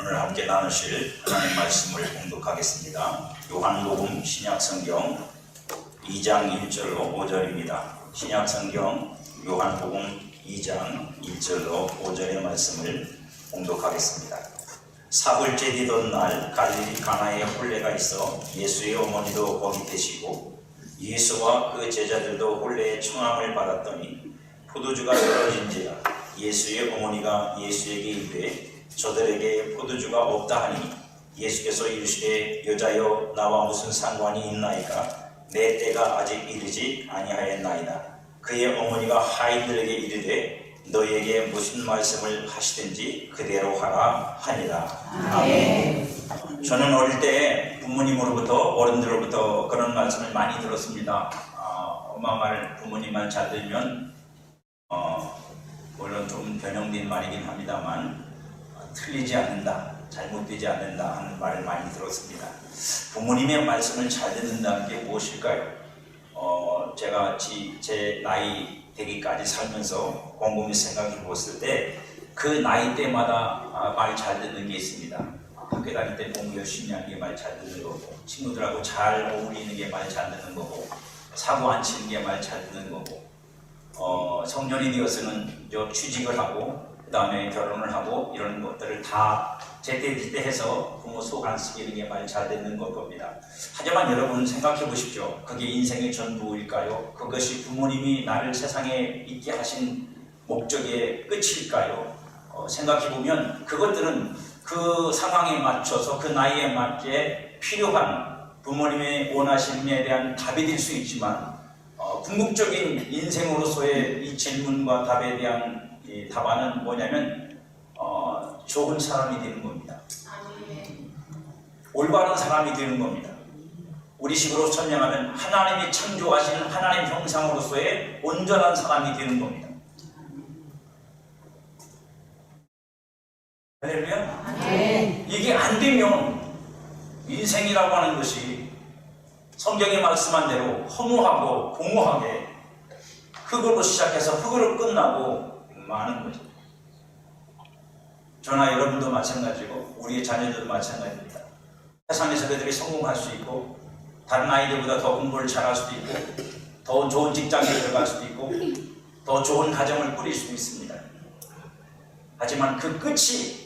오늘 함께 나누실 하나님 말씀을 봉독하겠습니다. 요한복음 신약성경 2장 1절로 5절입니다. 신약성경 요한복음 2장 1절로 5절의 말씀을 봉독하겠습니다. 사흘째 되던 날 갈릴리 가나에 혼례가 있어 예수의 어머니도 거기 계시고 예수와 그 제자들도 혼례의 청함을 받았더니 포도주가 떨어진지라 예수의 어머니가 예수에게 이르되 저들에게 포도주가 없다 하니 예수께서 이르시되 여자여 나와 무슨 상관이 있나이까 내 때가 아직 이르지 아니하였나이다. 그의 어머니가 하인들에게 이르되 너희에게 무슨 말씀을 하시든지 그대로 하라 하니라. 아멘. 저는 어릴 때 부모님으로부터 어른들로부터 그런 말씀을 많이 들었습니다. 엄마 말 부모님 말 잘 들으면 물론 좀 변형된 말이긴 합니다만 틀리지 않는다, 잘못되지 않는다 하는 말을 많이 들었습니다. 부모님의 말씀을 잘 듣는다는 게 무엇일까요? 제가 제 나이 되기까지 살면서 곰곰이 생각해 봤을 때 그 나이 때마다 말 잘 듣는 게 있습니다. 학교 다닐 때 공부 열심히 하는 게 말 잘 듣는 거고, 친구들하고 잘 어울리는 게 말 잘 듣는 거고, 사고 안 치는 게 말 잘 듣는 거고, 성년이 되어서는 취직을 하고 그 다음에 결혼을 하고 이런 것들을 다 제때제때 해서 부모 속 안 쓰기는 게 말 잘 듣는 걸 겁니다. 하지만 여러분 생각해 보십시오. 그게 인생의 전부일까요? 그것이 부모님이 나를 세상에 있게 하신 목적의 끝일까요? 생각해 보면 그것들은 그 상황에 맞춰서 그 나이에 맞게 필요한 부모님의 원하심에 대한 답이 될 수 있지만 궁극적인 인생으로서의 이 질문과 답에 대한 이 답안은 뭐냐면 좋은 사람이 되는 겁니다. 올바른 사람이 되는 겁니다. 우리 식으로 설명하면 하나님이 창조하시는 하나님 형상으로서의 온전한 사람이 되는 겁니다. 할렐루야? 이게 안 되면 인생이라고 하는 것이 성경에 말씀한 대로 허무하고 공허하게 흙으로 시작해서 흙으로 끝나고 많은 거죠. 저나 여러분도 마찬가지고 우리의 자녀들도 마찬가지입니다. 세상에서 그들이 성공할 수 있고 다른 아이들보다 더 공부를 잘할 수도 있고 더 좋은 직장에 들어갈 수도 있고 더 좋은 가정을 꾸릴 수도 있습니다. 하지만 그 끝이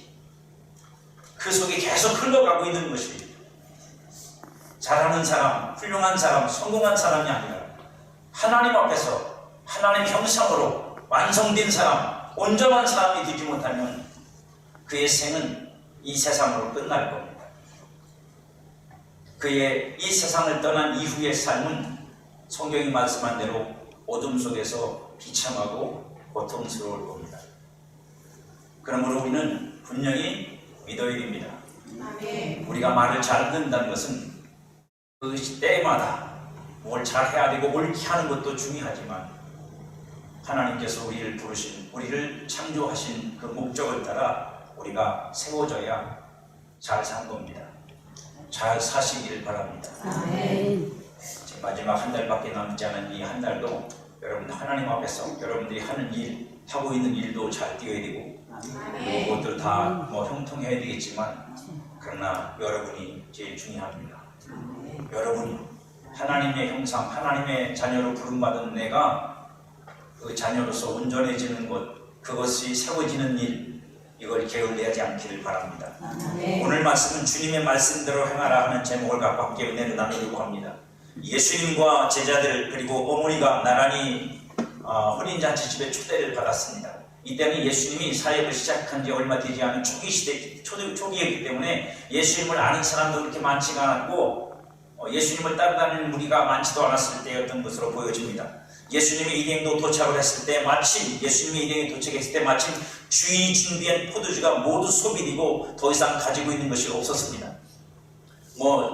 그 속에 계속 흘러가고 있는 것이 잘하는 사람, 훌륭한 사람, 성공한 사람이 아니라 하나님 앞에서 하나님 형상으로 완성된 사람, 온전한 사람이 되지 못하면 그의 생은 이 세상으로 끝날 겁니다. 그의 이 세상을 떠난 이후의 삶은 성경이 말씀한 대로 어둠 속에서 비참하고 고통스러울 겁니다. 그러므로 우리는 분명히 믿어야 됩니다. 우리가 말을 잘 듣는다는 것은 그 때마다 뭘 잘해야 되고 옳게 하는 것도 중요하지만 하나님께서 우리를 부르신, 우리를 창조하신 그 목적을 따라 우리가 세워져야 잘 산 겁니다. 잘 사시길 바랍니다. 지금 마지막 한 달밖에 남지 않은 이 한 달도 여러분 하나님 앞에서 여러분들이 하는 일, 하고 있는 일도 잘 뛰어야 되고 그리고 그것들 다 형통해야 되겠지만 그러나 여러분이 제일 중요합니다. 여러분이 하나님의 형상, 하나님의 자녀로 부름받은 내가 그 자녀로서 온전해지는 것, 그것이 세워지는 일, 이걸 게을리하지 않기를 바랍니다. 오늘 말씀은 주님의 말씀대로 행하라 하는 제목을 갖고 함께 은혜를 나누려고 합니다. 예수님과 제자들 그리고 어머니가 나란히 혼인잔치집에 초대를 받았습니다. 이때는 예수님이 사역을 시작한 지 얼마 되지 않은 초기였기 때문에 예수님을 아는 사람도 그렇게 많지가 않았고 예수님을 따라다니는 무리가 많지도 않았을 때였던 것으로 보여집니다. 예수님이 이대행도 도착을 했을 때 마침 예수님이 이대행에 도착했을 때 마침 주인이 준비한 포도주가 모두 소비되고 더 이상 가지고 있는 것이 없었습니다.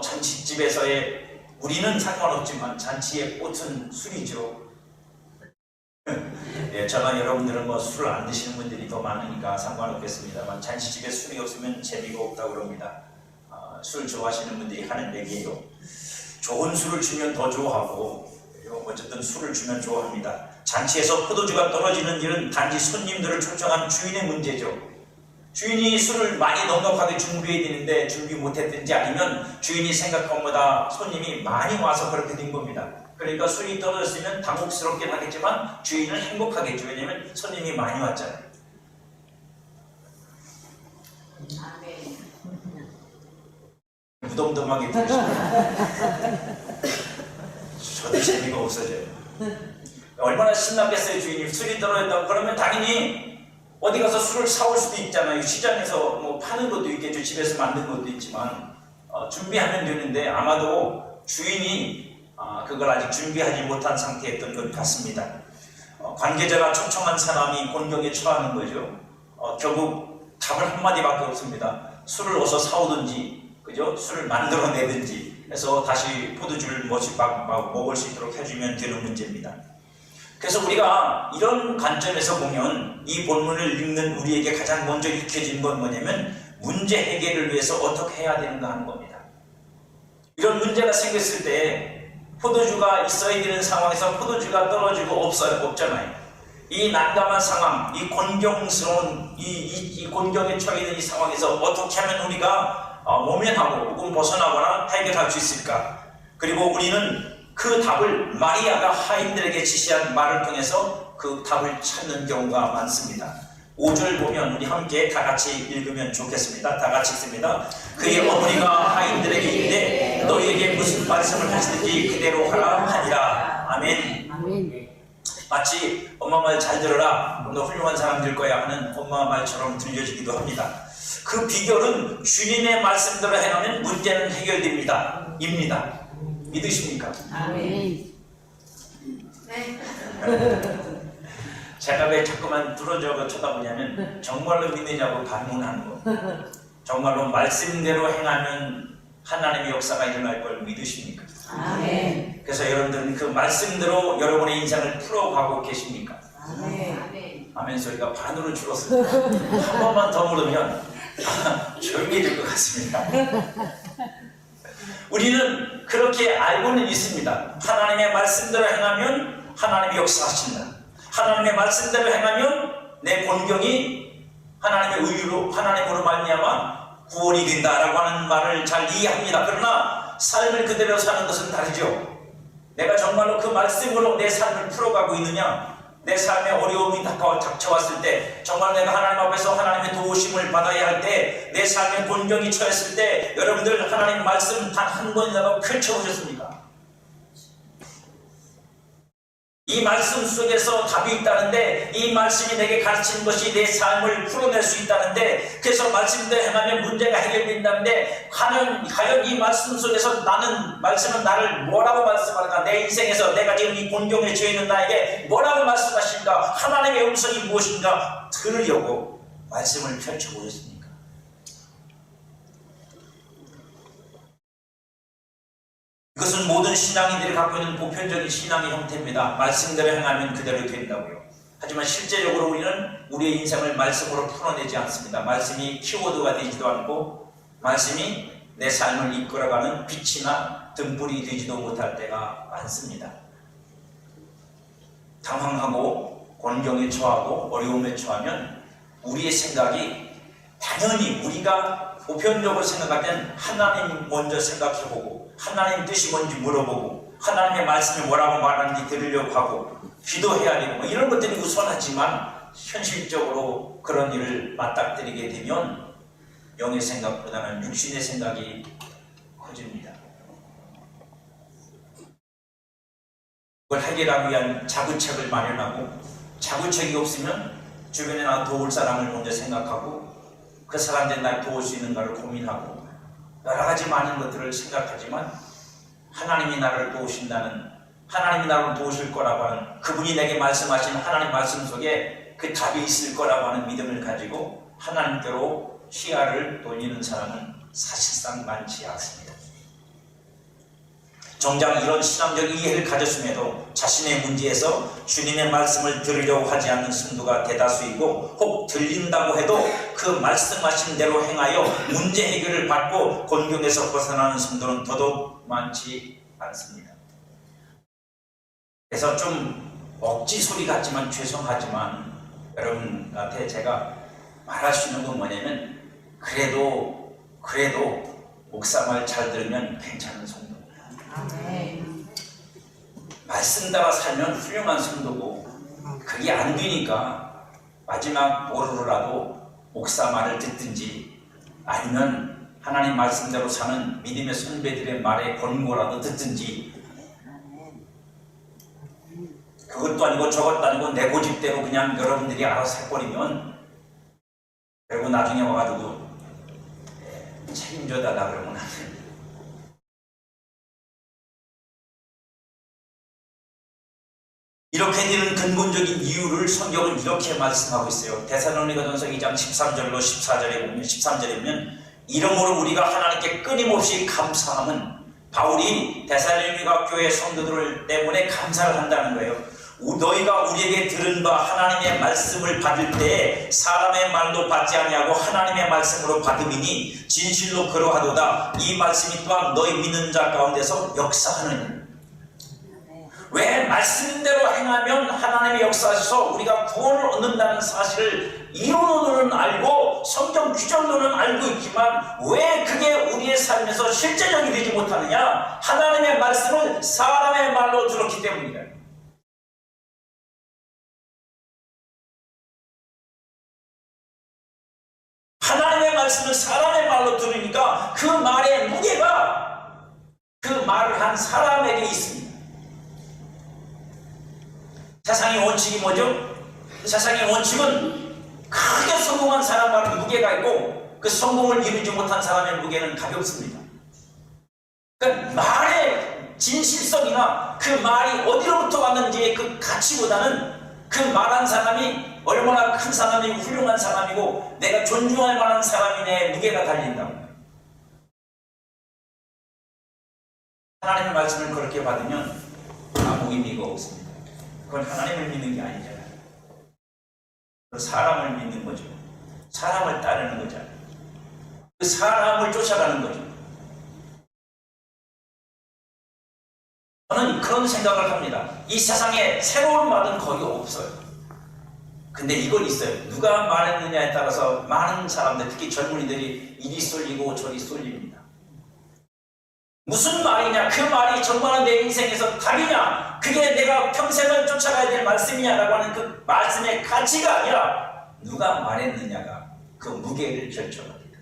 잔치집에서의 우리는 상관없지만 잔치의 꽃은 술이죠. 저나 여러분들은 술을 안 드시는 분들이 더 많으니까 상관없겠습니다만 잔치집에 술이 없으면 재미가 없다고 그럽니다. 술 좋아하시는 분들이 하는 얘기예요. 좋은 술을 주면 더 좋아하고 어쨌든 술을 주면 좋아합니다. 잔치에서 포도주가 떨어지는 일은 단지 손님들을 초청한 주인의 문제죠. 주인이 술을 많이 넉넉하게 준비해야 되는데 준비 못했든지 아니면 주인이 생각한 것보다 손님이 많이 와서 그렇게 된 겁니다. 그러니까 술이 떨어졌으면 당혹스럽긴 하겠지만 주인은 행복하겠죠. 왜냐면 손님이 많이 왔잖아요. 무덤덤하게 들으시면 저도 재미가 없어져요. 얼마나 신나겠어요. 주인이 술이 떨어졌다고 그러면 당연히 어디 가서 술을 사올 수도 있잖아요. 시장에서 뭐 파는 것도 있겠죠. 집에서 만든 것도 있지만 준비하면 되는데 아마도 주인이 그걸 아직 준비하지 못한 상태였던 것 같습니다. 관계자가 초청한 사람이 곤경에 처하는 거죠. 결국 답을 한마디밖에 없습니다. 술을 어서 사오든지 그죠? 술을 만들어내든지 해서 다시 포도주를 먹을 수 있도록 해주면 되는 문제입니다. 그래서 우리가 이런 관점에서 보면 이 본문을 읽는 우리에게 가장 먼저 익혀진 건 뭐냐면 문제 해결을 위해서 어떻게 해야 되는가 하는 겁니다. 이런 문제가 생겼을 때 포도주가 있어야 되는 상황에서 포도주가 떨어지고 없잖아요. 이 난감한 상황, 이 곤경스러운 이 곤경에 처해 있는 이 상황에서 어떻게 하면 우리가 모면하고 혹은 벗어나거나 해결할 수 있을까? 그리고 우리는 그 답을 마리아가 하인들에게 지시한 말을 통해서 그 답을 찾는 경우가 많습니다. 5절 보면 우리 함께 다 같이 읽으면 좋겠습니다. 다 같이 읽습니다. 그의 어머니가 하인들에게 이르되 너희에게 무슨 말씀을 하시든지 그대로 하라 하니라. 아멘. 아멘. 마치 엄마 말 잘 들어라, 너 훌륭한 사람 될 거야 하는 엄마 말처럼 들려지기도 합니다. 그 비결은 주님의 말씀대로 해놓으면 문제는 해결됩니다. 입니다. 믿으십니까? 아멘. 네. 제가 왜 자꾸만 뚫어져서 쳐다보냐면 정말로 믿느냐고 반문하는 거. 정말로 말씀대로 행하면 하나님의 역사가 일어날 걸 믿으십니까? 아멘. 그래서 여러분들은 그 말씀대로 여러분의 인생을 풀어가고 계십니까? 아멘. 아멘 소리가 반으로 줄었습니다. 한 번만 더 물으면 조용해질 것 같습니다. 우리는 그렇게 알고는 있습니다. 하나님의 말씀대로 행하면 하나님이 역사하신다. 하나님의 말씀대로 행하면 내 곤경이 하나님의 의로 하나님으로 말미암아 구원이 된다라고 하는 말을 잘 이해합니다. 그러나 삶을 그대로 사는 것은 다르죠. 내가 정말로 그 말씀으로 내 삶을 풀어가고 있느냐, 내 삶에 어려움이 닥쳐왔을 때 정말 내가 하나님 앞에서 하나님의 도우심을 받아야 할 때, 내 삶에 곤경이 처했을 때 여러분들 하나님 말씀 단 한 번이라도 펼쳐보셨습니까? 이 말씀 속에서 답이 있다는데, 이 말씀이 내게 가르치는 것이 내 삶을 풀어낼 수 있다는데, 그래서 말씀대로 행하면 문제가 해결된다는데, 과연 이 말씀 속에서 말씀은 나를 뭐라고 말씀할까? 내 인생에서 내가 지금 이 곤경에 처해 있는 나에게 뭐라고 말씀하실까? 하나님의 음성이 무엇인가 들으려고 말씀을 펼쳐보셨습니까? 이것은 모든 신앙인들이 갖고 있는 보편적인 신앙의 형태입니다. 말씀대로 행하면 그대로 된다고요. 하지만 실제적으로 우리는 우리의 인생을 말씀으로 풀어내지 않습니다. 말씀이 키워드가 되지도 않고 말씀이 내 삶을 이끌어가는 빛이나 등불이 되지도 못할 때가 많습니다. 당황하고 곤경에 처하고 어려움에 처하면 우리의 생각이 당연히 우리가 보편적으로 생각할 땐 하나님 먼저 생각해보고 하나님 뜻이 뭔지 물어보고 하나님의 말씀이 뭐라고 말하는지 들으려고 하고 기도해야 되고 뭐 이런 것들이 우선하지만 현실적으로 그런 일을 맞닥뜨리게 되면 영의 생각보다는 육신의 생각이 커집니다. 그걸 해결하기 위한 자구책을 마련하고, 자구책이 없으면 주변에 나 도울 사람을 먼저 생각하고 그 사람들이 날 도울 수 있는가를 고민하고 여러 가지 많은 것들을 생각하지만 하나님이 나를 도우신다는, 하나님이 나를 도우실 거라고 하는, 그분이 내게 말씀하신 하나님 말씀 속에 그 답이 있을 거라고 하는 믿음을 가지고 하나님께로 시야를 돌리는 사람은 사실상 많지 않습니다. 정작 이런 신앙적 이해를 가졌음에도 자신의 문제에서 주님의 말씀을 들으려고 하지 않는 성도가 대다수이고, 혹 들린다고 해도 그 말씀하신 대로 행하여 문제 해결을 받고 곤경에서 벗어나는 성도는 더더욱 많지 않습니다. 그래서 좀 억지 소리 같지만 죄송하지만 여러분한테 제가 말할 수 있는 건 뭐냐면 그래도 목사 말 잘 들으면 괜찮은 성도입니다. 아멘. 말씀 따라 살면 훌륭한 성도고, 그게 안 되니까 마지막 보루라도 목사 말을 듣든지 아니면 하나님 말씀대로 사는 믿음의 선배들의 말에 권고라도 듣든지, 그것도 아니고 저것도 아니고 내 고집대로 그냥 여러분들이 알아서 해버리면 결국 나중에 와가지고 책임져 달라 그러면 안 됩니다. 이렇게 되는 근본적인 이유를 성경은 이렇게 말씀하고 있어요. 데살로니가전서 2장 13절로 14절에 보면, 13절에 보면 이러므로 우리가 하나님께 끊임없이 감사함은, 바울이 데살로니가 교회 성도들 때문에 감사를 한다는 거예요. 너희가 우리에게 들은 바 하나님의 말씀을 받을 때 사람의 말로 받지 아니하고 하나님의 말씀으로 받음이니 진실로 그러하도다. 이 말씀이 또한 너희 믿는 자 가운데서 역사하느니라. 왜 말씀대로 행하면 하나님의 역사에서 우리가 구원을 얻는다는 사실을 이론으로는 알고 성경 규정으로는 알고 있지만 왜 그게 우리의 삶에서 실제적이 되지 못하느냐? 하나님의 말씀을 사람의 말로 들었기 때문이다. 하나님의 말씀을 사람의 말로 들으니까 그 말의 무게가 그 말을 한 사람에게 있습니다. 세상의 원칙이 뭐죠? 세상의 원칙은 크게 성공한 사람만은 무게가 있고 그 성공을 이루지 못한 사람의 무게는 가볍습니다. 그러니까 말의 진실성이나 그 말이 어디로부터 왔는지의 그 가치보다는 그 말한 사람이 얼마나 큰 사람이고 훌륭한 사람이고 내가 존중할 만한 사람이냐의 무게가 달린다고. 하나님의 말씀을 그렇게 받으면 아무 의미가 없습니다. 그건 하나님을 믿는 게 아니잖아요. 사람을 믿는 거죠. 사람을 따르는 거잖아요. 그 사람을 쫓아가는 거죠. 저는 그런 생각을 합니다. 이 세상에 새로운 말은 거의 없어요. 근데 이건 있어요. 누가 말했느냐에 따라서 많은 사람들, 특히 젊은이들이 이리 쏠리고 저리 쏠립니다. 무슨 말이냐? 그 말이 정말 내 인생에서 답이냐? 그게 내가 평생을 쫓아가야 될 말씀이냐라고 하는 그 말씀의 가치가 아니라 누가 말했느냐가 그 무게를 결정합니다.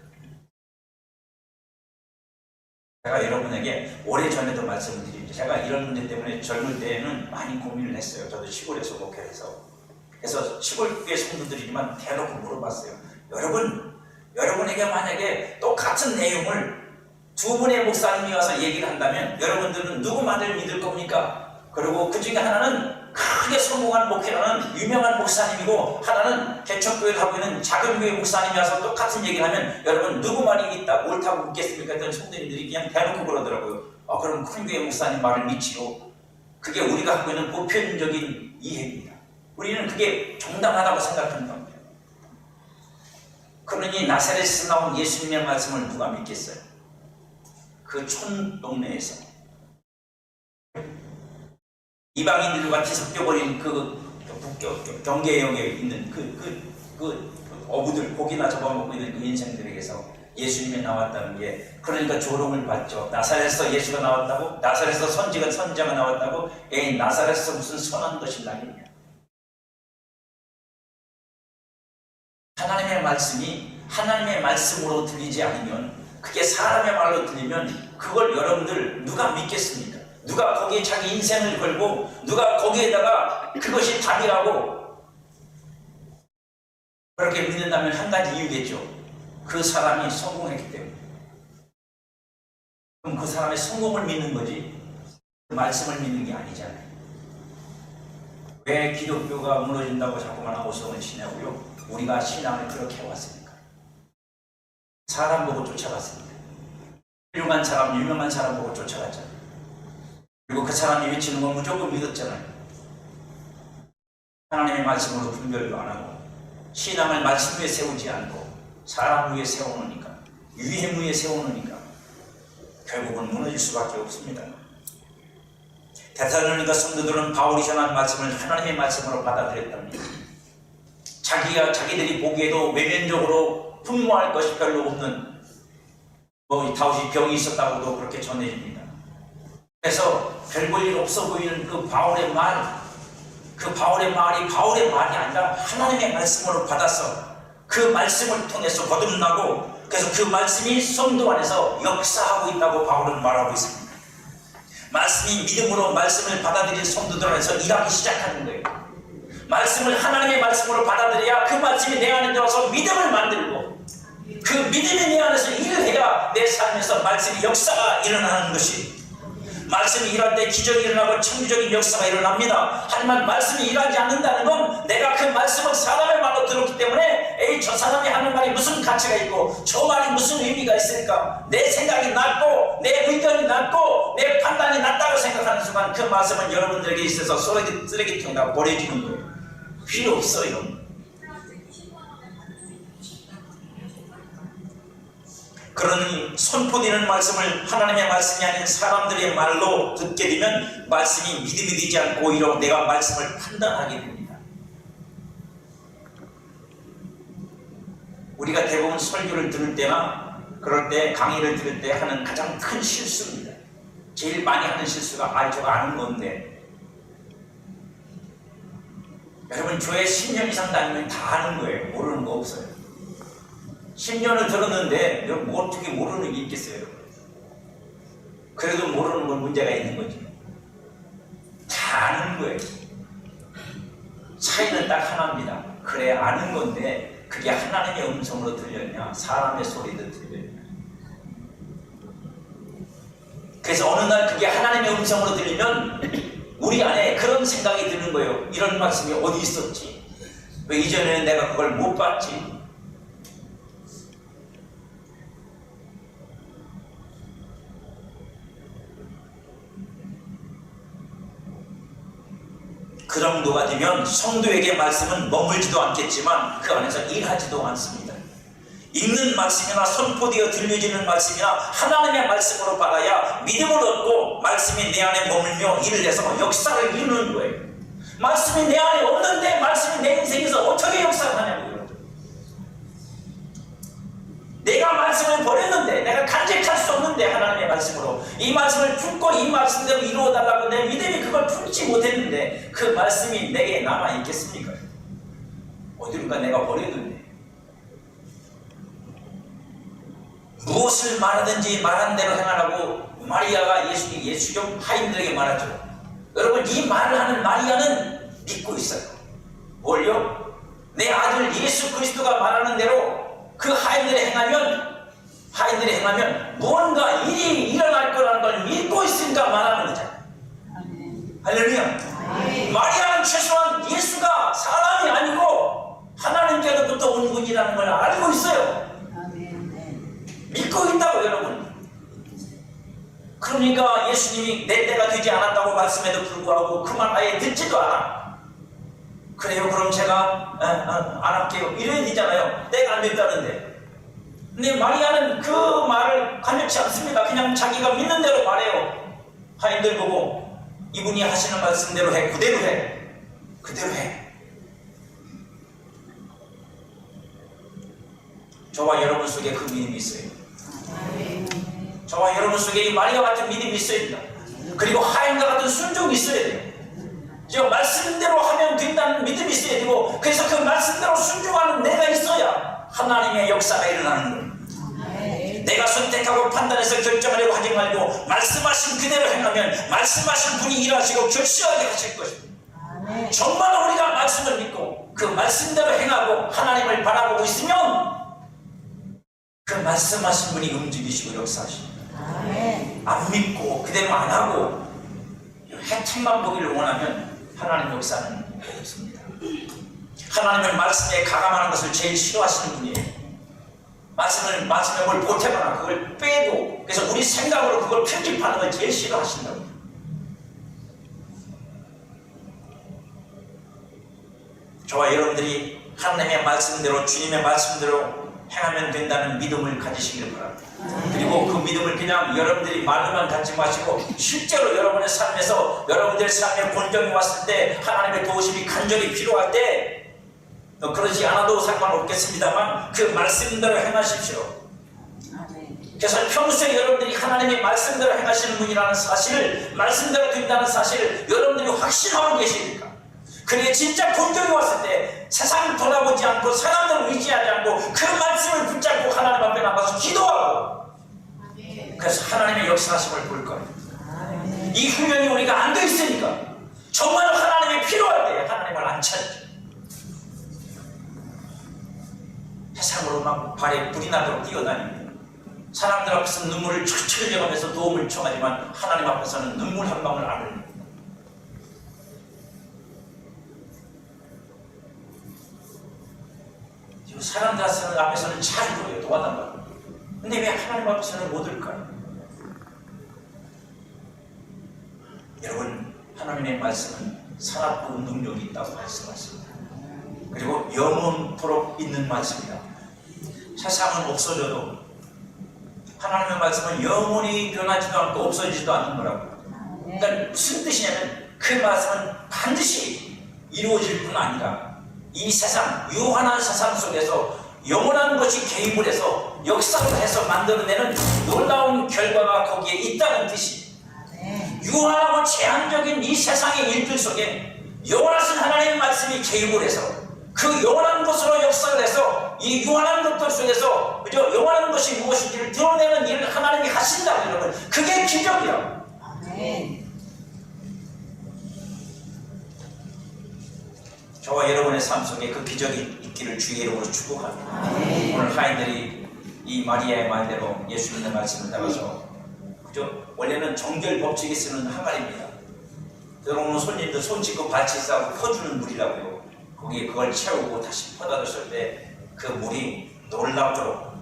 제가 여러분에게 오래전에도 말씀을 드립니다. 제가 이런 문제 때문에 젊을 때에는 많이 고민을 했어요. 저도 시골에서 목회해서. 그래서 시골교회 성도들이지만 대놓고 물어봤어요. 여러분에게 만약에 똑같은 내용을 두 분의 목사님이 와서 얘기를 한다면 여러분들은 누구 말을 믿을 겁니까? 그리고 그 중에 하나는 크게 성공한 목회라는 유명한 목사님이고 하나는 개척교회를 하고 있는 작은 교회 목사님이 와서 똑같은 얘기를 하면 여러분 누구 말이 있다 옳다고 묻겠습니까? 했던 성도님들이 그냥 대놓고 그러더라고요. 그럼 큰 교회 목사님 말을 믿지요. 그게 우리가 하고 있는 보편적인 이해입니다. 우리는 그게 정당하다고 생각하는 겁니다. 그러니 나사렛에서 나온 예수님의 말씀을 누가 믿겠어요? 그 촌동네에서 이방인들과 뒤섞여버린 그 경계역에 있는 그 어부들, 고기나 잡아먹고 있는 그 인생들에게서 예수님이 나왔다는 게, 그러니까 조롱을 받죠. 나사렛에서 예수가 나왔다고? 나사렛에서 선지자가 나왔다고? 에이, 나사렛에서 무슨 선한 것이 나겠냐? 하나님의 말씀이 하나님의 말씀으로 들리지 않으면, 그게 사람의 말로 들리면 그걸 여러분들 누가 믿겠습니까? 누가 거기에 자기 인생을 걸고 누가 거기에다가 그것이 답이라고 그렇게 믿는다면 한 가지 이유겠죠. 그 사람이 성공했기 때문에. 그럼 그 사람의 성공을 믿는 거지 그 말씀을 믿는 게 아니잖아요. 왜 기독교가 무너진다고 자꾸만 아우성을 치냐고요? 우리가 신앙을 그렇게 해왔습니까? 사람 보고 쫓아갔습니다. 훌륭한 사람, 유명한 사람 보고 쫓아갔잖아요. 그리고 그 사람이 외치는 건 무조건 믿었잖아요. 하나님의 말씀으로 분별도 안 하고 신앙을 말씀 위에 세우지 않고 사람 위에 세워놓으니까, 유행 위에 세워놓으니까 결국은 무너질 수밖에 없습니다. 데살로니가 성도들은 바울이 전한 말씀을 하나님의 말씀으로 받아들였답니다. 자기들이 보기에도 외면적으로 흠모할 것이 별로 없는 다윗이 병이 있었다고도 그렇게 전해집니다. 그래서 별 볼 일 없어 보이는 그 바울의 말이 바울의 말이 아니라 하나님의 말씀으로 받아서 그 말씀을 통해서 거듭나고, 그래서 그 말씀이 성도 안에서 역사하고 있다고 바울은 말하고 있습니다. 말씀이 믿음으로 말씀을 받아들인 성도들 안에서 일하기 시작하는 거예요. 말씀을 하나님의 말씀으로 받아들여야 그 말씀이 내 안에 들어서 믿음을 만들고, 그 믿음이 내 안에서 일을 해야 내 삶에서 말씀의 역사가 일어나는 것이, 말씀이 일할 때 기적이 일어나고 창조적인 역사가 일어납니다. 하지만 말씀이 일하지 않는다는 건 내가 그 말씀을 사람의 말로 들었기 때문에 저 사람이 하는 말이 무슨 가치가 있고 저 말이 무슨 의미가 있을까, 내 생각이 낮고 내 의견이 낮고 내 판단이 낮다고 생각하는 순간 그 말씀은 여러분들에게 있어서 쓰레기통에다 버려지는 거예요. 필요 없어요. 그러니 선포되는 말씀을 하나님의 말씀이 아닌 사람들의 말로 듣게 되면 말씀이 믿음이 되지 않고 오히려 내가 말씀을 판단하게 됩니다. 우리가 대부분 설교를 들을 때나 그럴 때 강의를 들을 때 하는 가장 큰 실수입니다. 제일 많이 하는 실수가 저거 아는 건데, 여러분 교회 10년 이상 다니면 다 아는 거예요. 모르는 거 없어요. 10년을 들었는데 뭐 어떻게 모르는 게 있겠어요? 그래도 모르는 건 문제가 있는 거지. 다 아는 거예요. 차이는 딱 하나입니다. 그래 아는 건데 그게 하나님의 음성으로 들렸냐 사람의 소리도 들렸냐. 그래서 어느 날 그게 하나님의 음성으로 들리면 우리 안에 그런 생각이 드는 거예요. 이런 말씀이 어디 있었지? 왜 이전에는 내가 그걸 못 봤지? 그 정도가 되면 성도에게 말씀은 머물지도 않겠지만 그 안에서 일하지도 않습니다. 읽는 말씀이나 선포되어 들려지는 말씀이나 하나님의 말씀으로 받아야 믿음을 얻고 말씀이 내 안에 머물며 일을 해서 역사를 이루는 거예요. 말씀이 내 안에 없는데 말씀이 내 인생에서 어떻게 역사를 하냐고요. 내가 말씀을 버렸는데, 내가 간직할 수 없는데 하나님의 말씀으로 이 말씀을 품고 이 말씀대로 이루어달라고 내 믿음이 그걸 품지 못했는데 그 말씀이 내게 남아있겠습니까? 어디론가 내가 버렸는데. 무엇을 말하든지 말한 대로 행하라고 마리아가 예수경 하인들에게 말하죠. 여러분 이 말을 하는 마리아는 믿고 있어요. 뭘요? 내 아들 예수 그리스도가 말하는 대로 그 하인들이 행하면 무언가 일이 일어날 거라는 걸 믿고 있으니까 말하는 거잖아요. 할렐루야. 마리아는 최소한 예수가 사람이 아니고 하나님께로부터 온 분이라는 걸 알고 있어요. 믿고 있다고 여러분. 그러니까 예수님이 내 때가 되지 않았다고 말씀에도 불구하고 그 말 아예 듣지도 않아. 그래요, 그럼 제가 안 할게요 이래야 되잖아요. 때가 안 됐다는데. 근데 마리아는 그 말을 간섭치 않습니다. 그냥 자기가 믿는 대로 말해요. 하인들 보고 이분이 하시는 말씀대로 해. 그대로 해. 저와 여러분 속에 그 믿음이 있어요. 저와 여러분 속에 이 마리아 같은 믿음이 있어야 된다. 그리고 하인과 같은 순종이 있어야 돼요. 저 말씀대로 하면 된다는 믿음이 있어야 되고, 그래서 그 말씀대로 순종하는 내가 있어야 하나님의 역사가 일어나는 거예요. 내가 선택하고 판단해서 결정하려고 하지 말고 말씀하신 그대로 행하면 말씀하신 분이 일하시고 결실하게 하실 것입니다. 정말 우리가 말씀을 믿고 그 말씀대로 행하고 하나님을 바라보고 있으면 그 말씀하신 분이 움직이시고 역사하십니다. 안 믿고 그대로 안 하고 혜택만 보기를 원하면 하나님 역사는 없습니다. 하나님은 말씀에 가감하는 것을 제일 싫어하시는 분이에요. 말씀에 뭘 보태거나 그걸 빼고, 그래서 우리 생각으로 그걸 편집하는 걸 제일 싫어하신다고. 저와 여러분들이 하나님의 말씀대로, 주님의 말씀대로 행하면 된다는 믿음을 가지시길 바랍니다. 그리고 그 믿음을 그냥 여러분들이 말로만 갖지 마시고 실제로 여러분의 삶에서 여러분들의 삶에 곤경이 왔을 때, 하나님의 도우심이 간절히 필요할 때 그러지 않아도 상관없겠습니다만 그 말씀대로 행하십시오. 그래서 평소에 여러분들이 하나님의 말씀대로 행하시는 분이라는 사실을, 말씀대로 된다는 사실을 여러분들이 확신하고 계십니까? 그래 진짜 본적이 왔을 때 세상을 돌아보지 않고 사람들을 의지하지 않고 그 말씀을 붙잡고 하나님 앞에 나가서 기도하고, 그래서 하나님의 역사하심을 볼 거예요. 이 훈련이 우리가 안 돼 있으니까 정말 하나님이 필요할 때 하나님을 안 찾죠. 세상으로 막 발에 불이 나도록 뛰어다닙니다. 사람들 앞에서 눈물을 철철 흘려가면서 도움을 청하지만 하나님 앞에서는 눈물 한 방울 안 흘립니다. 사람들 앞에서는 잘 보여요. 도와달라고. 근데 왜 하나님 앞에서는 못 올까요? 여러분, 하나님의 말씀은 살았고 능력이 있다고 말씀하십니다. 그리고 영원토록 있는 말씀이다. 세상은 없어져도 하나님의 말씀은 영원히 변하지도 않고 없어지지도 않는 거라고. 그러니까 무슨 뜻이냐면 그 말씀은 반드시 이루어질 뿐 아니라 이 세상, 유한한 세상 속에서 영원한 것이 개입을 해서 역사를 해서 만들어내는 놀라운 결과가 거기에 있다는 뜻이. 유한하고 제한적인 이 세상의 일들 속에 영원하신 하나님의 말씀이 개입을 해서 그 영원한 것으로 역사를 해서 이 유한한 것들 속에서 그저 영원한 것이 무엇인지를 드러내는 일을 하나님이 하신다고. 여러분, 그게 기적이라고. 저와 여러분의 삶 속에 그 기적이 있기를 주의 이름으로 축복합니다. 오늘 하인들이 이 마리아의 말대로 예수님의 말씀을 따라서 그저 원래는 정결 법칙에 쓰는 항아리입니다. 들어오는 손님들 손 씻고 발치 싸고 퍼주는 물이라고요. 거기에 그걸 채우고 다시 퍼다 줬을 때 그 물이 놀랍도록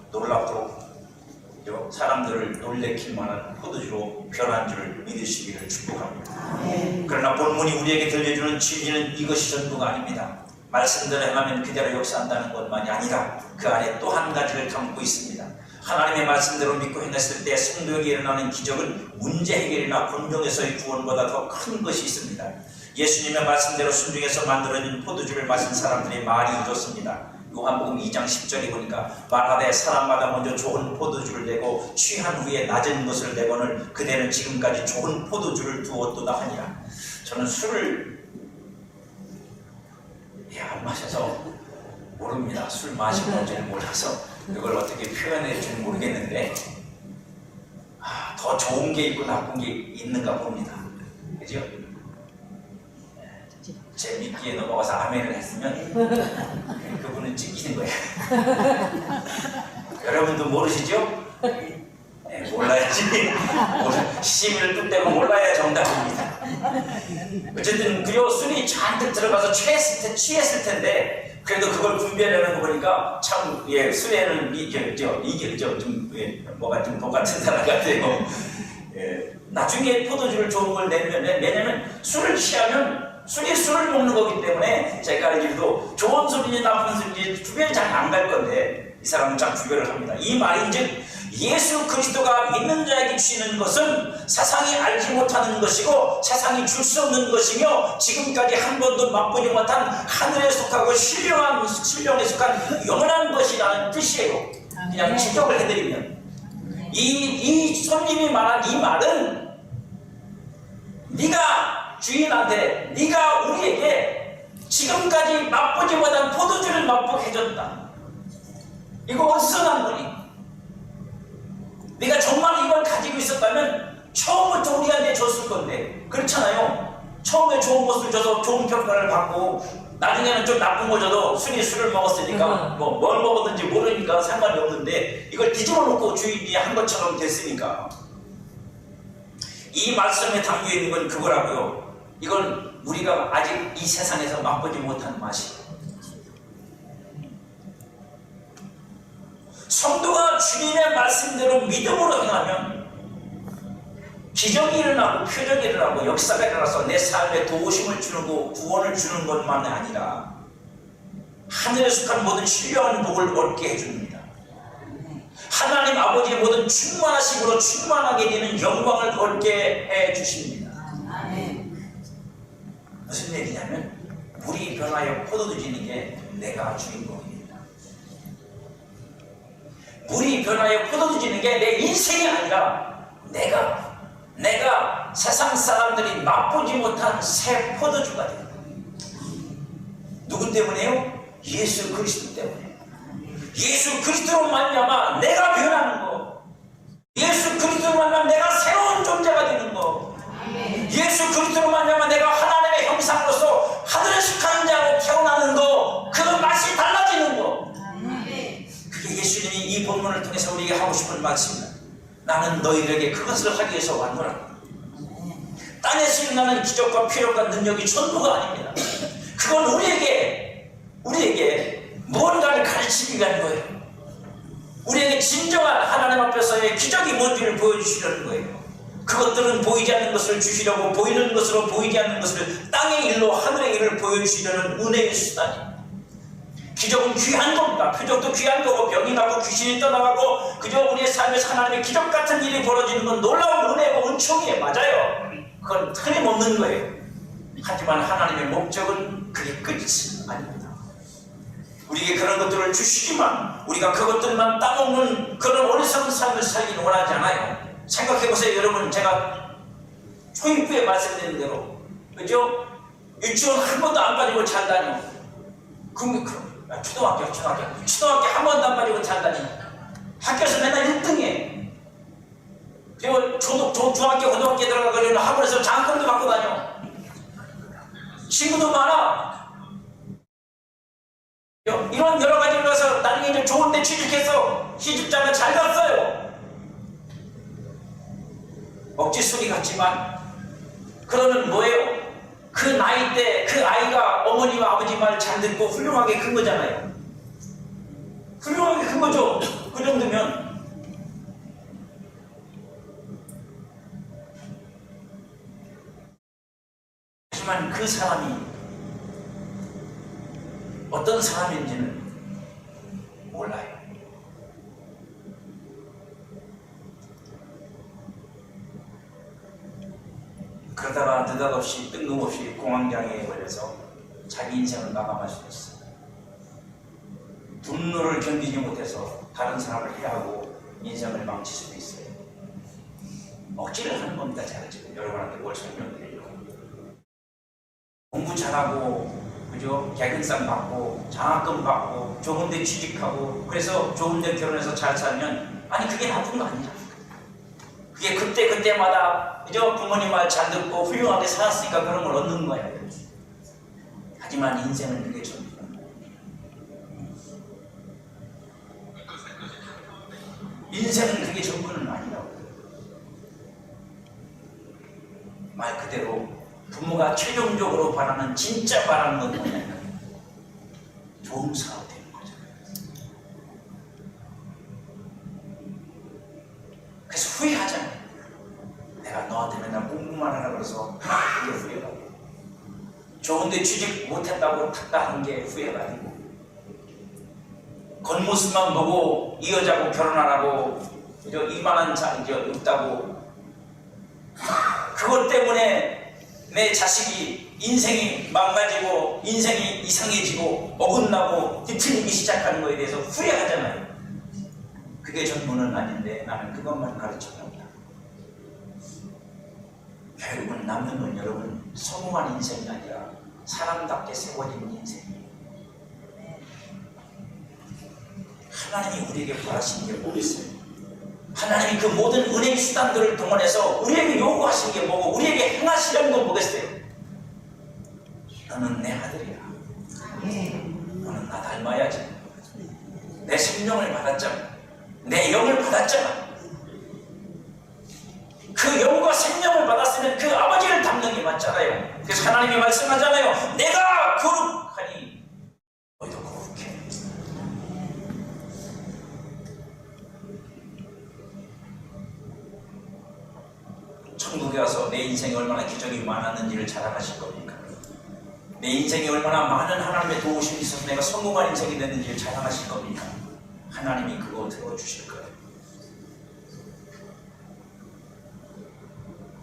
사람들을 놀래킬 만한 포도주로 변한 줄을 믿으시기를 축복합니다. 그러나 본문이 우리에게 들려주는 진리는 이것이 전부가 아닙니다. 말씀대로 행하면 그대로 역사한다는 것만이 아니라 그 안에 또 한 가지를 담고 있습니다. 하나님의 말씀대로 믿고 행했을 때 성도에게 일어나는 기적은 문제 해결이나 곤경에서의 구원보다 더 큰 것이 있습니다. 예수님의 말씀대로 순종해서 만들어진 포도주를 마신 사람들의 말이 이렇습니다. 요한복음 2장 10절에 보니까 말하되 사람마다 먼저 좋은 포도주를 내고 취한 후에 낮은 것을 내거늘 그대는 지금까지 좋은 포도주를 두었도다 하니라. 저는 술을 안 마셔서 모릅니다. 술 마신 건지를 몰라서 이걸 어떻게 표현해 줄지 모르겠는데 더 좋은 게 있고 나쁜 게 있는가 봅니다. 그죠? 제 믿기에 넘어가서 아멘을 했으면 그분은 찍히는 거예요. 여러분도 모르시죠? 네, 몰라야지. 시비를 뚝대고 몰라야 정답입니다. 어쨌든 그요 술이 잔뜩 들어가서 취했을 텐데 그래도 그걸 분별하는 거 보니까 참 술에는 이게 좀 뭐가 좀 똑같은 사람 같아요. 나중에 포도주를 좋은 걸 내면 왜냐면 술을 취하면 술을 먹는 거기 때문에 제가 알기로도 좋은 술인지 나쁜 술인지 주변에 잘 안 갈 건데 이 사람은 참 구별을 합니다. 이 말인즉 예수 그리스도가 믿는 자에게 주시는 것은 세상이 알지 못하는 것이고 세상이 줄 수 없는 것이며 지금까지 한 번도 맛보지 못한 하늘에 속하고 신령에 속한 영원한 것이라는 뜻이에요. 그냥 직역을 해드리면 이 손님이 말한 이 말은 네가 주인한테 네가 우리에게 지금까지 맛보지 못한 포도주를 맛보게 해줬다. 이거 어디서 난 거니? 네가 정말 이걸 가지고 있었다면 처음부터 우리한테 줬을 건데 그렇잖아요. 처음에 좋은 것을 줘서 좋은 평가를 받고 나중에는 좀 나쁜 거 줘도 술을 먹었으니까 뭘 먹었는지 모르니까 상관이 없는데 이걸 뒤집어 놓고 주인이 한 것처럼 됐으니까 이 말씀에 담겨 있는 건 그거라고요. 이건 우리가 아직 이 세상에서 맛보지 못한 맛이에요. 성도가 주님의 말씀대로 믿음으로 행하면 기적이 일어나고 표적이 일어나고 역사가 일어나서 내 삶에 도우심을 주는 거 구원을 주는 것만 아니라 하늘에 속한 모든 신령한 복을 얻게 해줍니다. 하나님 아버지의 모든 충만하심으로 충만하게 되는 영광을 얻게 해주십니다. 무슨 얘기냐면 물이 변하여 포도주 지는 게 내가 주인공입니다. 물이 변하여 포도주 지는 게 내 인생이 아니라 내가 세상 사람들이 맛보지 못한 새 포도주가 됩니다. 누구 때문에요? 예수 그리스도 때문에. 예수 그리스도로 말미암아 내가 변하는 거, 예수 그리스도로 말미암아 내가 새로운 존재가 되는 거, 예수 그리스도로 말미암아 내가 하나님의 형상으로서 하늘에 속한 자로 태어나는 거, 그 맛이 달라지는 거. 그게 예수님이 이 본문을 통해서 우리에게 하고 싶은 말씀입니다. 나는 너희들에게 그것을 하기 위해서 왔노라. 땅에서 일어나는 기적과 필요과 능력이 전부가 아닙니다. 그건 우리에게 뭔가를 가르치기 위한 거예요. 우리에게 진정한 하나님 앞에서의 기적이 뭔지를 보여주시려는 거예요. 그것들은 보이지 않는 것을 주시려고, 보이는 것으로 보이지 않는 것을 땅의 일로 하늘의 일을 보여주시려는 은혜의 수단이에요. 기적은 귀한 겁니다. 표적도 귀한 거고, 병이 나고 귀신이 떠나가고, 그저 우리의 삶에서 하나님의 기적 같은 일이 벌어지는 건 놀라운 은혜고 은총이에요. 맞아요. 그건 틀림없는 거예요. 하지만 하나님의 목적은 그게 끝이 아닙니다. 우리에게 그런 것들을 주시지만 우리가 그것들만 따먹는 그런 어리석은 삶을 살기는 원하지 않아요. 생각해보세요. 여러분, 제가 초입부에 말씀드린 대로, 그죠? 유치원 한 번도 안 빠지고 잘 다녀. 초등학교 한 번도 안 빠지고 잘 다녀. 학교에서 맨날 1등해. 그리고 중학교, 고등학교 들어가서 학원에서 장학금도 받고 다녀. 친구도 많아. 이런 여러 가지로 해서 나중에 이제 좋은 데 취직해서 시집장가 잘 갔어요. 억지 소리 같지만, 그러면 뭐예요? 그 나이 때 그 아이가 어머니와 아버지 말 잘 듣고 훌륭하게 큰 거잖아요. 훌륭하게 큰 거죠. 그 정도면. 하지만 그 사람이 어떤 사람인지는 몰라요. 그러다가 느닷없이 뜬금없이 공황장애에 걸려서 자기 인생을 마감할 수 있어요. 분노를 견디지 못해서 다른 사람을 해하고 인생을 망칠 수도 있어요. 억지를 하는 겁니다. 제가 지금 여러분한테 뭘 설명드리려고. 공부 잘하고, 그죠? 개근상 받고, 장학금 받고, 좋은 데 취직하고, 그래서 좋은 데 결혼해서 잘 살면, 아니, 그게 나쁜 거 아니야. 그게 그때마다, 그죠? 부모님 말 잘 듣고 훌륭하게 살았으니까 그런 걸 얻는 거야. 하지만 인생은 그게 전부다. 인생은 그게 전부는 아니라고. 말 그대로 부모가 최종적으로 바라는, 진짜 바라는 건 뭐냐면 좋은 사람 되는 거죠. 그래서 후회하잖아요. 내가 너한테 맨날 공부만 하라 그래서 그게 후회가 돼요. 좋은데 취직 못했다고 탁다한 게 후회가 되고, 겉모습만 보고 이 여자하고 결혼하라고 이만한 자리가 없다고, 그것 때문에 내 자식이 인생이 망가지고 인생이 이상해지고 어긋나고 뒤틀리기 시작하는 것에 대해서 후회하잖아요. 그게 전부는 아닌데 나는 그것만 가르쳐갑니다. 결국은 남는 건 여러분 성공한 인생이 아니라 사람답게 세워진 인생이에요. 하나님이 우리에게 바라시는 게 뭐겠어요? 하나님이 그 모든 은혜의 수단들을 동원해서 우리에게 요구하시는 게 뭐고 우리에게 행하시려는 건 뭐겠어요? 너는 내 아들이야. 너는 나 닮아야지. 내 생명을 받았잖아. 내 영을 받았잖아. 그 영과 생명을 받았으면 그 아버지를 닮는 게 맞잖아요. 그래서 하나님이 말씀하잖아요. 내가 거룩하니 너희도 거룩해. 천국에 와서 내 인생에 얼마나 기적이 많았는지를 자랑하실 겁니까? 내 인생에 얼마나 많은 하나님의 도우심이 있어서 내가 성공한 인생이 됐는지를 자랑하실 겁니까? 하나님이 그거 들어주실 거예요.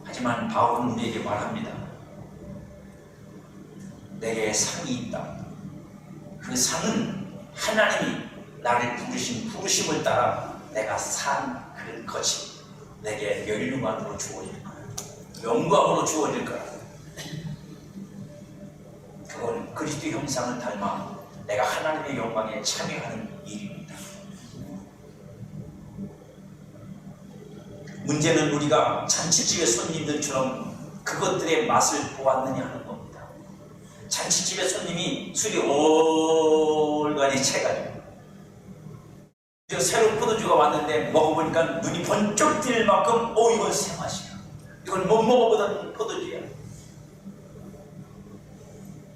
하지만 바울은 우리에게 말합니다. 내게 상이 있다. 그 그 상은 하나님이 나를 부르신 부르심을 따라 내가 산 그 것이 내게 멸류관으로 주어질 거야. 영광으로 주어질 거야. 그건 그리스도 형상을 닮아 내가 하나님의 영광에 참여하는 일입니다. 문제는 우리가 잔치집의 손님들처럼 그것들의 맛을 보았느냐 하는 겁니다. 잔치집의 손님이 술이 올가니 채가지고 새로운 포도주가 왔는데 먹어보니까 눈이 번쩍 뜰 만큼 이건 새 맛이야. 이건 못 먹어보던 포도주야.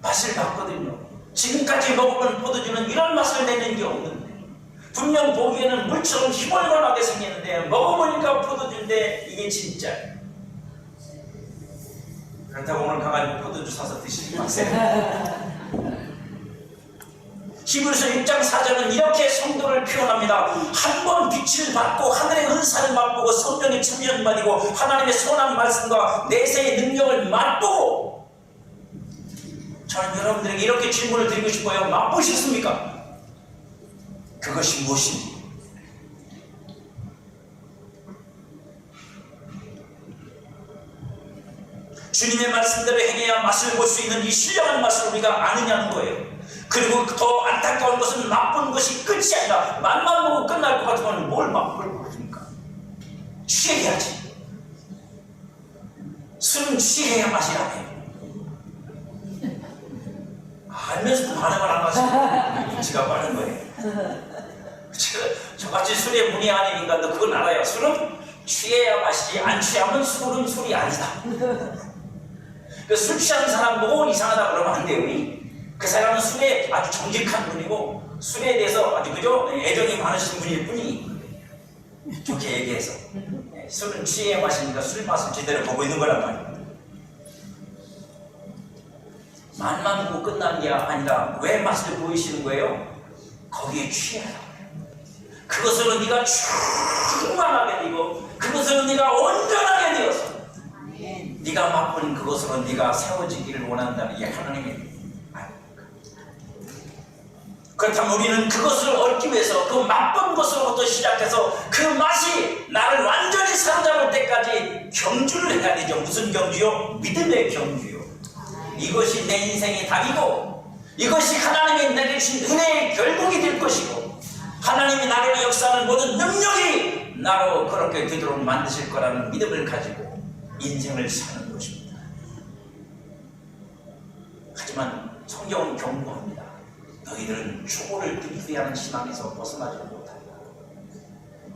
맛을 봤거든요. 지금까지 먹어본 포도주는 이런 맛을 내는 게 없는데 분명 보기에는 물처럼 희멀건하게 생겼는데 먹어보니까 포도주인데 이게 진짜예요. 그렇다고 오늘 가가지고 포도주 사서 드시지 마세요. 히브리서 1장 4절은 이렇게 성도를 표현합니다. 한 번 빛을 받고 하늘의 은사를 맛보고 성령의 참여를 받고 하나님의 선한 말씀과 내세의 능력을 맛보고. 저는 여러분들에게 이렇게 질문을 드리고 싶어요. 맛보셨습니까? 그것이 무엇인지. 주님의 말씀대로 행해야 맛을 볼 수 있는 이 신령한 맛을 우리가 아느냐는 거예요. 그리고 더 안타까운 것은 맛본 것이 끝이 아니라 맛만 보고 끝날 것 같으면 뭘 맛볼 것입니까? 취해야지. 술은 취해야 맛이 나네요. 알면서도 반응을 안 하시고 눈치가 빠른 거예요. 저같이 술의 문의 아닌 인간도 그걸 알아요. 술은 취해야 맛이지 안 취하면 술은 술이 아니다. 술 취한 사람 보고 이상하다 그러면 안 돼요. 그 사람은 술에 아주 정직한 분이고 술에 대해서 아주 그저 애정이 많으신 분일 뿐이 좋게 얘기해서 술은 취해야 마시니까 술 맛을 제대로 보고 있는 거란 말이에요. 맛만 보고 끝난 게 아니라 왜 맛을 보이시는 거예요? 거기에 취해요. 그것으로 네가 충만하게 되고 그것으로 네가 온전하게 되어서 네가 맛본 그것으로 네가 세워지기를 원한다는 게 하나님의 말입니다. 그렇다면 우리는 그것을 얻기 위해서 그 맛본 것으로부터 시작해서 그 맛이 나를 완전히 사로잡을 때까지 경주를 해야 되죠. 무슨 경주요? 믿음의 경주요. 이것이 내 인생의 답이고 이것이 하나님이 내게 주신 은혜의 결국이 될 것이고 하나님이 나를 역사하는 모든 능력이 나로 그렇게 되도록 만드실 거라는 믿음을 가지고 인생을 사는 것입니다. 하지만 성경은 경고합니다. 너희들은 초보를 뚫기 위한 신앙에서 벗어나지 못한다.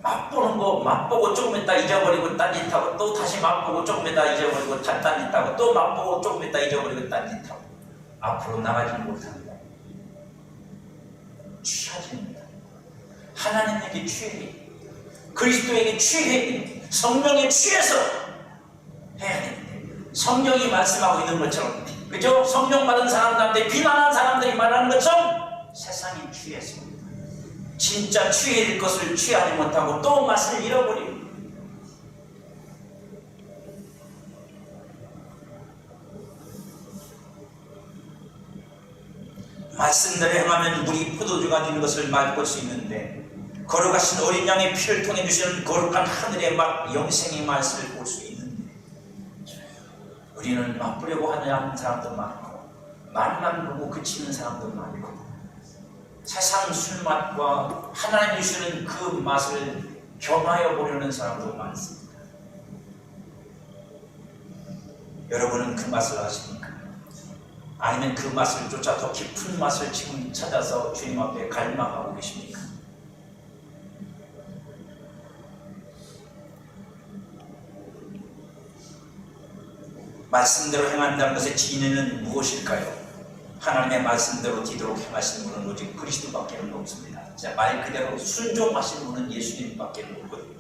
맛보는 거 맛보고 조금 있다 잊어버리고 딴짓하고 또 다시 맛보고 조금 있다 잊어버리고 딴짓하고 또 맛보고 조금 있다 잊어버리고 딴짓하고 앞으로 나가지 못한다. 취하집니다. 하나님에게 취해 그리스도에게 취해 성령에 취해서 해야 됩니다. 성경이 말씀하고 있는 것처럼 그죠? 성령 받은 사람들한테 비난한 사람들이 말하는 것처럼 세상이 취해서 진짜 취해야 될 것을 취하지 못하고 또 맛을 잃어버리고 말씀대로 행하면 우리 포도주가 되는 것을 맛볼 수 있는데 걸어가신 어린 양의 피를 통해 주시는 거룩한 하늘의 맛 영생의 맛을 볼 수 있는데 우리는 맛보려고 하는 사람도 많고 맛만 보고 그치는 사람도 많고 세상 술맛과 하나님이 주시는 그 맛을 겸하여 보려는 사람도 많습니다. 여러분은 그 맛을 아십니까? 아니면 그 맛을 쫓아 더 깊은 맛을 지금 찾아서 주님 앞에 갈망하고 계십니까? 말씀대로 행한다는 것의 진리는 무엇일까요? 하나님의 말씀대로 뒤도록 행하시는 분은 오직 그리스도밖에는 없습니다. 말 그대로 순종하시는 분은 예수님밖에 없거든요.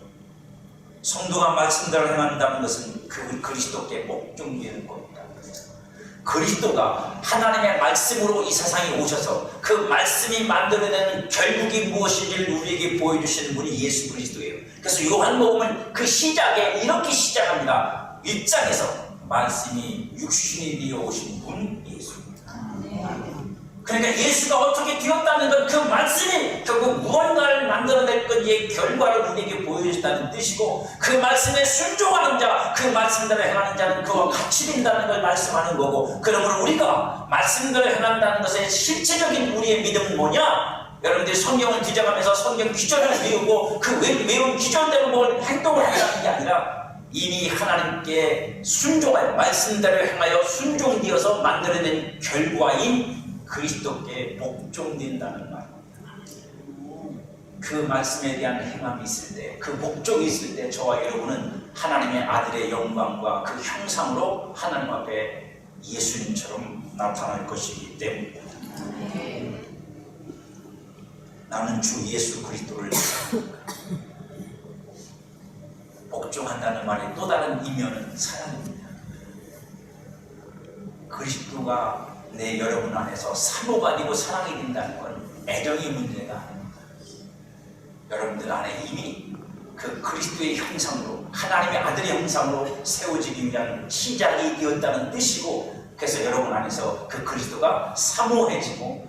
성도가 말씀대로 행한다는 것은 그 그리스도께 목종되는 겁니다. 그리스도가 하나님의 말씀으로 이 세상에 오셔서 그 말씀이 만들어내는 결국이 무엇인지를 우리에게 보여주시는 분이 예수 그리스도예요. 그래서 요한복음은 그 시작에 이렇게 시작합니다. 1장에서 말씀이 육신이 되어 오신 분 예수입니다. 그러니까 예수가 어떻게 되었다는 건 그 말씀이 결국 무언가를 만들어낼 것의 결과를 우리에게 보여준다는 뜻이고, 그 말씀에 순종하는 자, 그 말씀대로 행하는 자는 그와 같이 된다는 걸 말씀하는 거고, 그러므로 우리가 말씀대로 행한다는 것의 실체적인 우리의 믿음은 뭐냐? 여러분들이 성경을 뒤져가면서 성경 기존을 외우고 그 외운 기존대로 뭘 행동을 하는 게 아니라 이미 하나님께 순종하여 말씀대로 행하여 순종되어서 만들어낸 결과인 그리스도께 복종된다는 말. 그 말씀에 대한 행함이 있을 때, 그 복종이 있을 때 저와 여러분은 하나님의 아들의 영광과 그 형상으로 하나님 앞에 예수님처럼 나타날 것이기 때문입니다. 나는 주 예수 그리스도를 복종한다는 말의 또 다른 이면은 사랑입니다. 그리스도가 내 여러분 안에서 사모가 아니고 사랑이 된다는 건 애정의 문제가 아닙니다. 여러분들 안에 이미 그 그리스도의 형상으로, 하나님의 아들의 형상으로 세워지기 위한 시작이 되었다는 뜻이고, 그래서 여러분 안에서 그 그리스도가 사모해지고,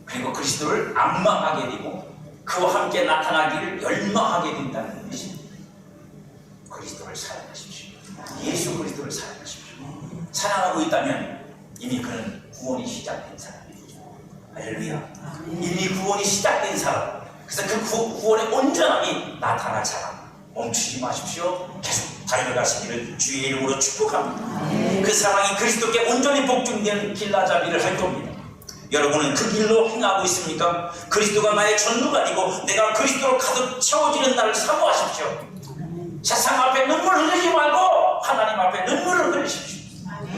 그리고 그리스도를 악망하게 되고 그와 함께 나타나기를 열망하게 된다는 뜻입니다. 그리스도를 사랑하십시오. 예수 그리스도를 사랑하십시오. 사랑하고 있다면 이미 그는 구원이 시작된 사람이죠. 할렐루야. 이미 구원이 시작된 사람. 그래서 그 구원의 온전함이 나타날 사람. 멈추지 마십시오. 계속 달려가시기를 주의 이름으로 축복합니다. 그 사랑이 그리스도께 온전히 복종된 길라잡이를 할 겁니다. 여러분은 그 길로 행하고 있습니까? 그리스도가 나의 전부가 아니고 내가 그리스도로 가득 채워지는 날을 사모하십시오. 세상 앞에 눈물 흘리지 말고 하나님 앞에 눈물을 흘리십시오.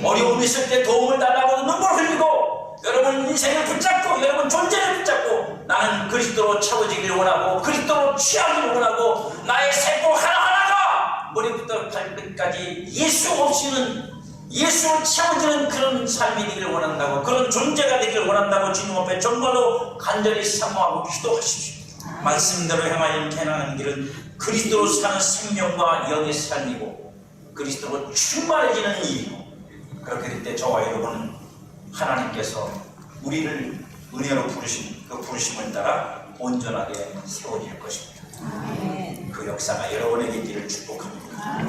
어려움이 있을 때 도움을 달라고 눈물 흘리고, 여러분 인생을 붙잡고 여러분 존재를 붙잡고 나는 그리스도로 채워지기를 원하고 그리스도로 취하기를 원하고, 나의 세포 하나하나가 머리부터 발끝까지 예수 없이는, 예수를 채워지는 그런 삶이 되기를 원한다고, 그런 존재가 되기를 원한다고 주님 앞에 정말로 간절히 사모하고 기도하십시오. 말씀대로 행하여 행하는 길은 그리스도로 사는 생명과 영의 삶이고 그리스도로 충만해지는 일이고, 그렇게 될 때 저와 여러분은 하나님께서 우리를 은혜로 부르신 그 부르심을 따라 온전하게 세워질 것입니다. 그 역사가 여러분에게 있기를 축복합니다.